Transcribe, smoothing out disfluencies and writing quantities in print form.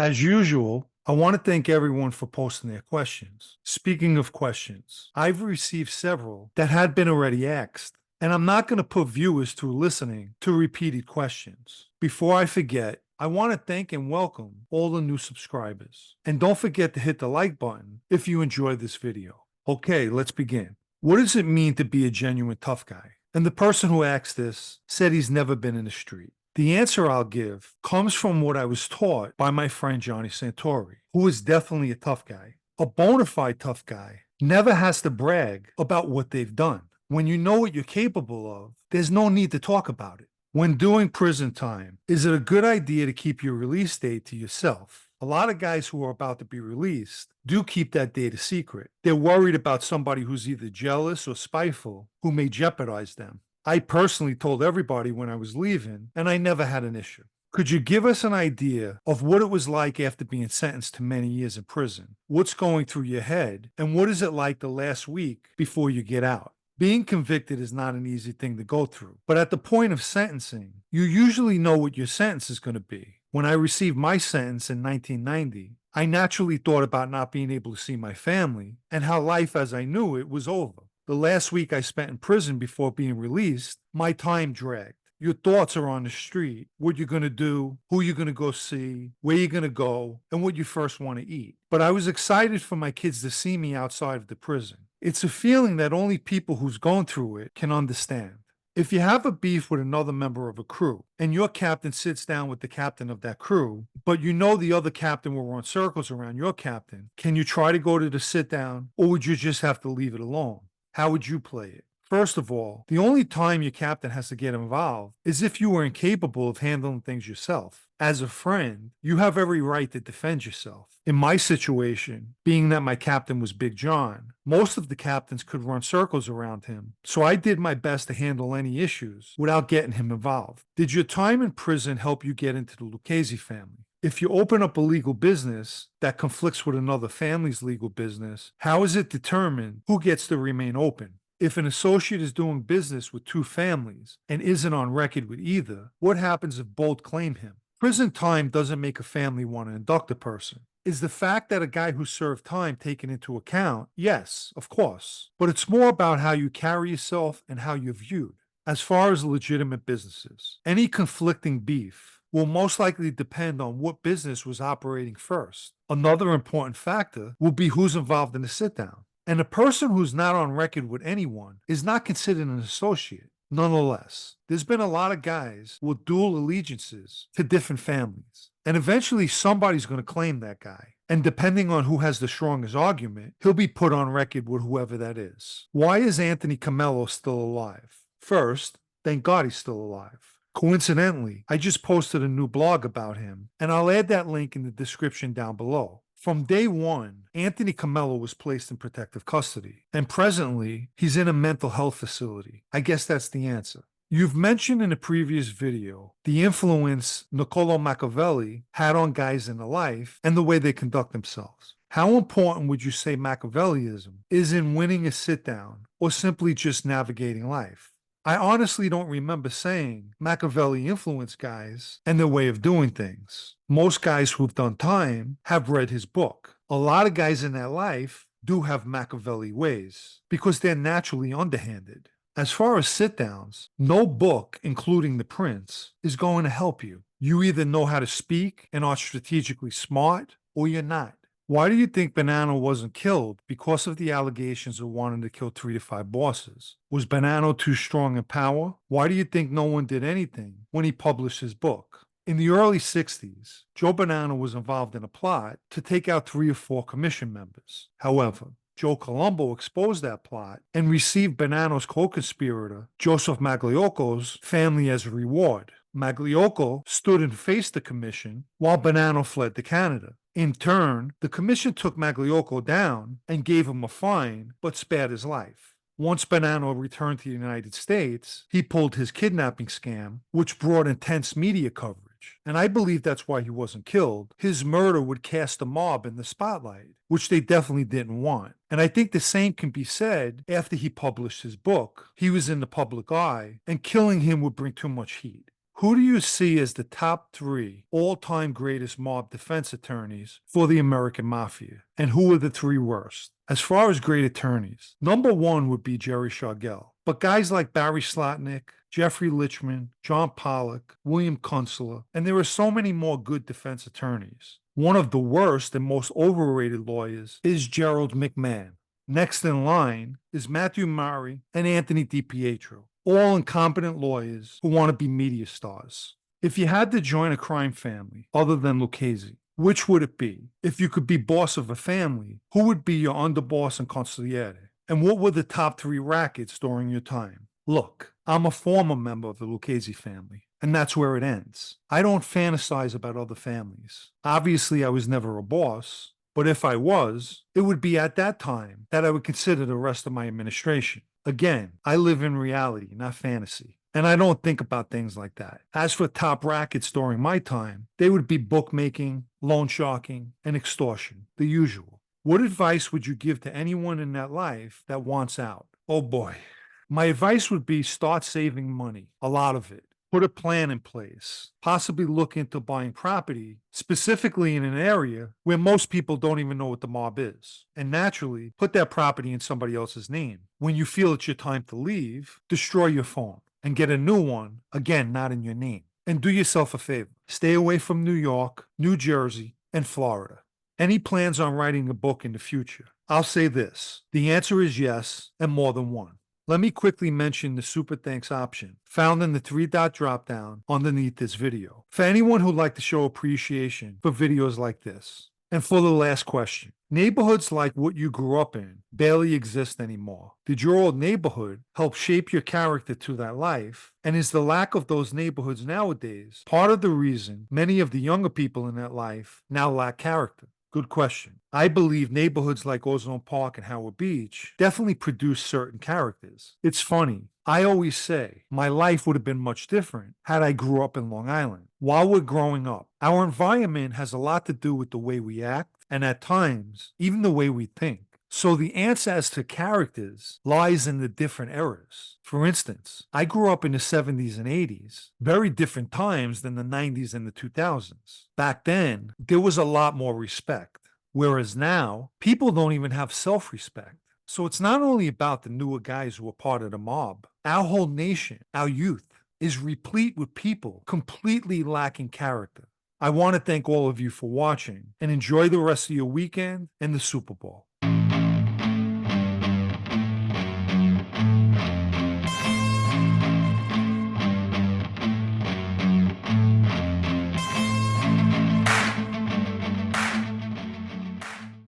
As usual, I want to thank everyone for posting their questions. Speaking of questions, I've received several that had been already asked, and I'm not going to put viewers through listening to repeated questions. Before I forget, I want to thank and welcome all the new subscribers. And don't forget to hit the like button if you enjoyed this video. Okay, let's begin. What does it mean to be a genuine tough guy? And the person who asked this said he's never been in the street. The answer I'll give comes from what I was taught by my friend Johnny Santori, who is definitely a tough guy. A bona fide tough guy never has to brag about what they've done. When you know what you're capable of, there's no need to talk about it. When doing prison time, is it a good idea to keep your release date to yourself? A lot of guys who are about to be released do keep that date a secret. They're worried about somebody who's either jealous or spiteful who may jeopardize them. I personally told everybody when I was leaving, and I never had an issue. Could you give us an idea of what it was like after being sentenced to many years in prison? What's going through your head? And what is it like the last week before you get out? Being convicted is not an easy thing to go through, but at the point of sentencing, you usually know what your sentence is going to be. When I received my sentence in 1990, I naturally thought about not being able to see my family and how life as I knew it was over. The last week I spent in prison before being released, my time dragged. Your thoughts are on the street, what you're going to do, who you're going to go see, where you're going to go, and what you first want to eat. But I was excited for my kids to see me outside of the prison. It's a feeling that only people who's gone through it can understand. If you have a beef with another member of a crew, and your captain sits down with the captain of that crew, but you know the other captain will run circles around your captain, can you try to go to the sit down, or would you just have to leave it alone? How would you play it? First of all, the only time your captain has to get involved is if you are incapable of handling things yourself. As a friend, you have every right to defend yourself. In my situation, being that my captain was Big John, most of the captains could run circles around him, so I did my best to handle any issues without getting him involved. Did your time in prison help you get into the Lucchese family? If you open up a legal business that conflicts with another family's legal business, how is it determined who gets to remain open? If an associate is doing business with two families and isn't on record with either, what happens if both claim him? Prison time doesn't make a family want to induct a person. Is the fact that a guy who served time taken into account? Yes, of course. But it's more about how you carry yourself and how you're viewed. As far as legitimate businesses, any conflicting beef will most likely depend on what business was operating first. Another important factor will be who's involved in the sit-down. And a person who's not on record with anyone is not considered an associate. Nonetheless, there's been a lot of guys with dual allegiances to different families. And eventually somebody's going to claim that guy. And depending on who has the strongest argument, he'll be put on record with whoever that is. Why is Anthony Camello still alive? First, thank God he's still alive. Coincidentally, I just posted a new blog about him, and I'll add that link in the description down below. From day one, Anthony Camello was placed in protective custody, and presently, he's in a mental health facility. I guess that's the answer. You've mentioned in a previous video the influence Niccolo Machiavelli had on guys in the life and the way they conduct themselves. How important would you say Machiavellianism is in winning a sit-down or simply just navigating life? I honestly don't remember saying Machiavelli influenced guys and their way of doing things. Most guys who've done time have read his book. A lot of guys in their life do have Machiavelli ways because they're naturally underhanded. As far as sit-downs, no book, including The Prince, is going to help you. You either know how to speak and are strategically smart, or you're not. Why do you think Bonanno wasn't killed? Because of the allegations of wanting to kill 3 to 5 bosses. Was Bonanno too strong in power? Why do you think no one did anything when he published his book? In the early 60s, Joe Bonanno was involved in a plot to take out 3 or 4 commission members. However, Joe Colombo exposed that plot and received Bonanno's co-conspirator, Joseph Magliocco's family as a reward. Magliocco stood and faced the commission while Bonanno fled to Canada. In turn, the commission took Magliocco down and gave him a fine, but spared his life. Once Bonanno returned to the United States, he pulled his kidnapping scam, which brought intense media coverage. And I believe that's why he wasn't killed. His murder would cast the mob in the spotlight, which they definitely didn't want. And I think the same can be said after he published his book. He was in the public eye, and killing him would bring too much heat. Who do you see as the top three all-time greatest mob defense attorneys for the American Mafia? And who are the three worst? As far as great attorneys, number one would be Jerry Shargell. But guys like Barry Slotnick, Jeffrey Lichman, John Pollock, William Kunstler, and there are so many more good defense attorneys. One of the worst and most overrated lawyers is Gerald McMahon. Next in line is Matthew Murray and Anthony DiPietro, all incompetent lawyers who want to be media stars. If you had to join a crime family other than Lucchese, which would it be? If you could be boss of a family, who would be your underboss and consigliere? And what were the top three rackets during your time? Look, I'm a former member of the Lucchese family, and that's where it ends. I don't fantasize about other families. Obviously, I was never a boss, but if I was, it would be at that time that I would consider the rest of my administration. Again, I live in reality, not fantasy. And I don't think about things like that. As for top rackets during my time, they would be bookmaking, loan sharking, and extortion, the usual. What advice would you give to anyone in that life that wants out? Oh boy. My advice would be start saving money, a lot of it. Put a plan in place, possibly look into buying property, specifically in an area where most people don't even know what the mob is. And naturally, put that property in somebody else's name. When you feel it's your time to leave, destroy your phone and get a new one, again, not in your name. And do yourself a favor. Stay away from New York, New Jersey, and Florida. Any plans on writing a book in the future? I'll say this. The answer is yes, and more than one. Let me quickly mention the Super Thanks option found in the three-dot dropdown underneath this video for anyone who'd like to show appreciation for videos like this. And for the last question, neighborhoods like what you grew up in barely exist anymore. Did your old neighborhood help shape your character to that life? And is the lack of those neighborhoods nowadays part of the reason many of the younger people in that life now lack character? Good question. I believe neighborhoods like Ozone Park and Howard Beach definitely produce certain characters. It's funny. I always say my life would have been much different had I grew up in Long Island. While we're growing up, our environment has a lot to do with the way we act and at times, even the way we think. So the answer as to characters lies in the different eras. For instance, I grew up in the 70s and 80s, very different times than the 90s and the 2000s. Back then, there was a lot more respect, whereas now, people don't even have self-respect. So it's not only about the newer guys who are part of the mob. Our whole nation, our youth, is replete with people completely lacking character. I want to thank all of you for watching and enjoy the rest of your weekend and the Super Bowl.